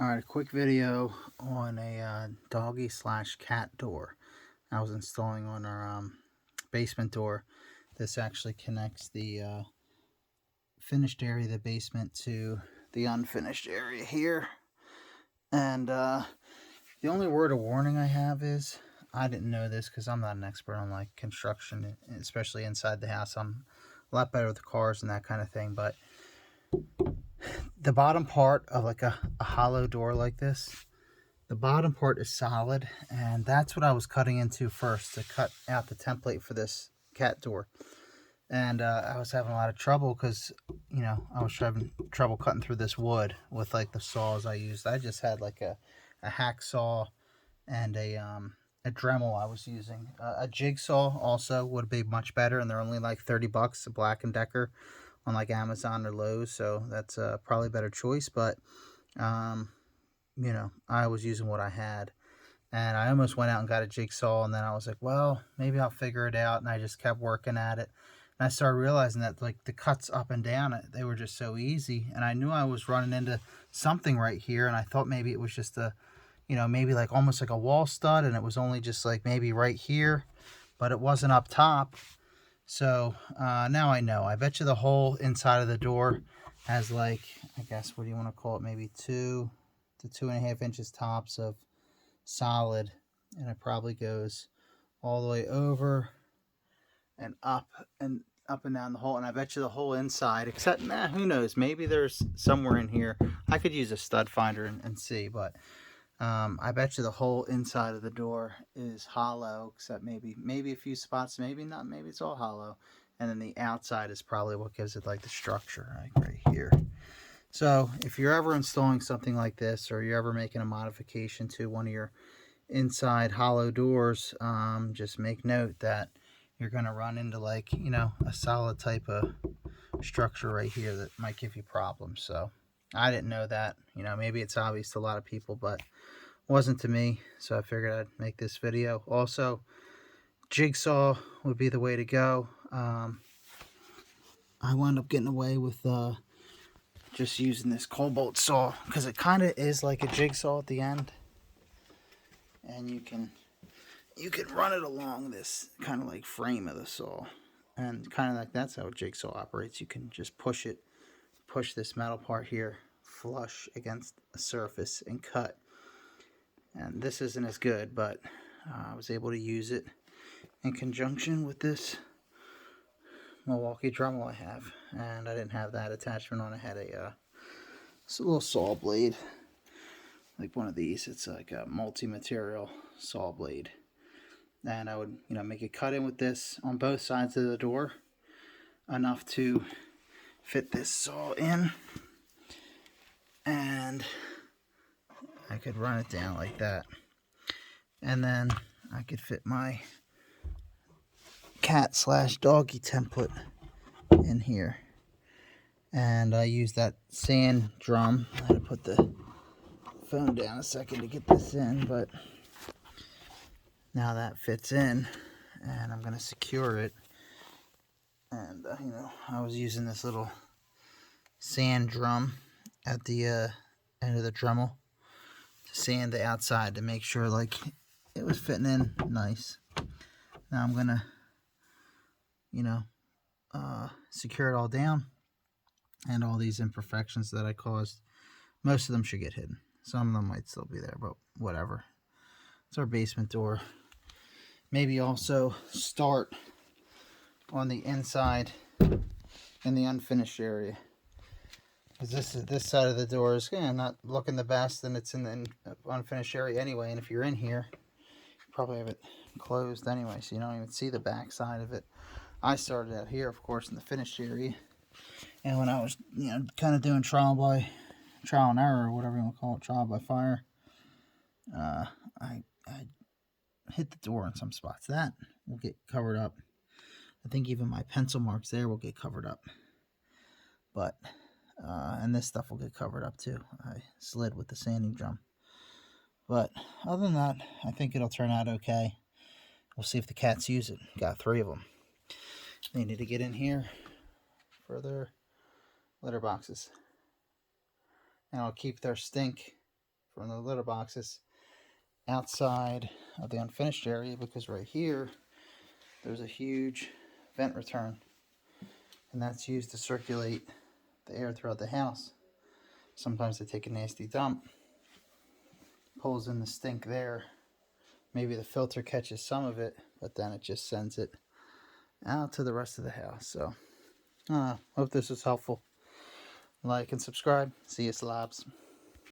Alright, a quick video on a doggy slash cat door I was installing on our basement door. This actually connects the finished area of the basement to the unfinished area here. And the only word of warning I have is, I didn't know this because I'm not an expert on like construction, especially inside the house. I'm a lot better with cars and that kind of thing, but the bottom part of like a hollow door like this, the bottom part is solid, and that's what I was cutting into first to cut out the template for this cat door. And I was having a lot of trouble because, I was having trouble cutting through this wood with like the saws I used. I just had like a hacksaw and a Dremel I was using. A jigsaw also would be much better, and they're only like 30 bucks, a Black & Decker on like Amazon or Lowe's, so that's probably a better choice. But I was using what I had, and I almost went out and got a jigsaw, and then I was like, well, maybe I'll figure it out, and I just kept working at it. And I started realizing that like the cuts up and down, they were just so easy, and I knew I was running into something right here, and I thought maybe it was just a, maybe like almost like a wall stud, and it was only just like maybe right here, but it wasn't up top. So now I know. I bet you the whole inside of the door has like, I guess, what do you want to call it, maybe 2 to 2.5 inches tops of solid, and it probably goes all the way over and up and down the hole. And I bet you the whole inside, except who knows, maybe there's somewhere in here. I could use a stud finder and see, but I bet you the whole inside of the door is hollow, except maybe a few spots, maybe not, maybe it's all hollow. And then the outside is probably what gives it like the structure, like right here. So if you're ever installing something like this, or you're ever making a modification to one of your inside hollow doors, just make note that you're going to run into like, a solid type of structure right here that might give you problems. So I didn't know that. Maybe it's obvious to a lot of people, but wasn't to me, so I figured I'd make this video. Also, jigsaw would be the way to go. I wound up getting away with just using this cobalt saw because it kind of is like a jigsaw at the end, and you can run it along this kind of like frame of the saw, and kind of like that's how a jigsaw operates. You can just push this metal part here flush against a surface and cut. And this isn't as good, but I was able to use it in conjunction with this Milwaukee Dremel I have, and I didn't have that attachment on. I had a little saw blade, like one of these. It's like a multi-material saw blade, and I would make a cut in with this on both sides of the door, enough to fit this saw in, and I could run it down like that, and then I could fit my cat slash doggy template in here. And I used that sand drum. I had to put the phone down a second to get this in, but now that fits in, and I'm going to secure it. And I was using this little sand drum at the end of the Dremel to sand the outside to make sure like it was fitting in nice. Now I'm gonna secure it all down, and all these imperfections that I caused, most of them should get hidden. Some of them might still be there, but whatever. It's our basement door. Maybe also start on the inside in the unfinished area, because this side of the door is not looking the best, and it's in the unfinished area anyway. And if you're in here, you probably have it closed anyway, so you don't even see the back side of it. I started out here, of course, in the finished area, and when I was kind of doing trial and error, or whatever you want to call it, trial by fire, I hit the door in some spots. That will get covered up. I think even my pencil marks there will get covered up, but and this stuff will get covered up too. I slid with the sanding drum, but other than that, I think it'll turn out okay. We'll see if the cats use it. Got 3 of them. They need to get in here for their litter boxes, and I'll keep their stink from the litter boxes outside of the unfinished area, because right here there's a huge vent return, and that's used to circulate the air throughout the house. Sometimes they take a nasty dump, pulls in the stink there. Maybe the filter catches some of it, but then it just sends it out to the rest of the house. So hope this was helpful. Like and subscribe. See you slobs.